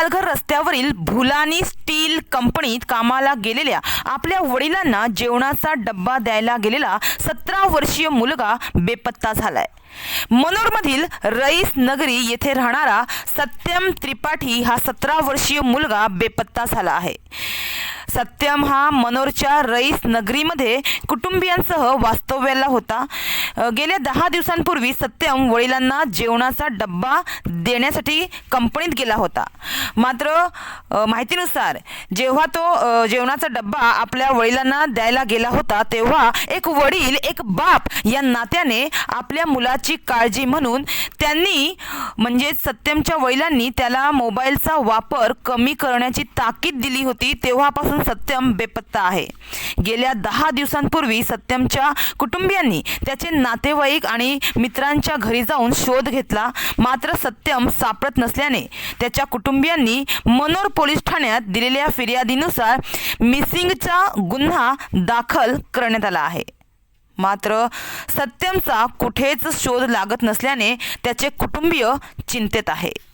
नगर रस्त्यावरील भुलानी स्टील कंपनीत कामाला गेलेल्या आपल्या वडिलांना जेवणाचा डब्बा द्यायला गेलेला 17 वर्षीय मुलगा बेपत्ता झालाय। मनोरमधील रईस नगरी येथे राहणारा सत्यम त्रिपाठी हा 17 वर्षीय मुलगा बेपत्ता झाला आहे। सत्यम हा मनोरच्या रईस नगरीमध्ये कुटुंबियांसह वास्तव्याला होता। गेल्या 10 दिवसांपूर्वी सत्यम वडिलांना जेवणाचा डब्बा देण्यासाठी कंपनीत गेला होता। मात्र माहितीनुसार जेव्हा तो जेवणाचा डब्बा आपल्या वडिलांना द्यायला गेला होता तेव्हा एक वडील एक बाप या नात्याने आपल्या मुलाची काळजी म्हणून त्यांनी म्हणजे सत्यमच्या वडिलांनी त्याला मोबाईलचा वापर कमी करण्याची ताकीद दिली होती। तेव्हापासून सत्यम बेपत्ता आहे। गेल्या 10 दिवसांपूर्वी सत्यमच्या कुटुंबियांनी त्याचे नातेवाईक आणि मित्रांच्या घरी जाऊन शोध घेतला, मात्र सत्यम सापडत नसल्याने त्याच्या कुटुंबियांनी मनोर पोलीस ठाण्यात दिलेल्या फिर्यादीनुसार मिसिंगचा गुन्हा दाखल करण्यात आला आहे। मात्र सत्यमचा कुठेच शोध लागत नसल्याने त्याचे कुटुंबीय चिंतेत आहे।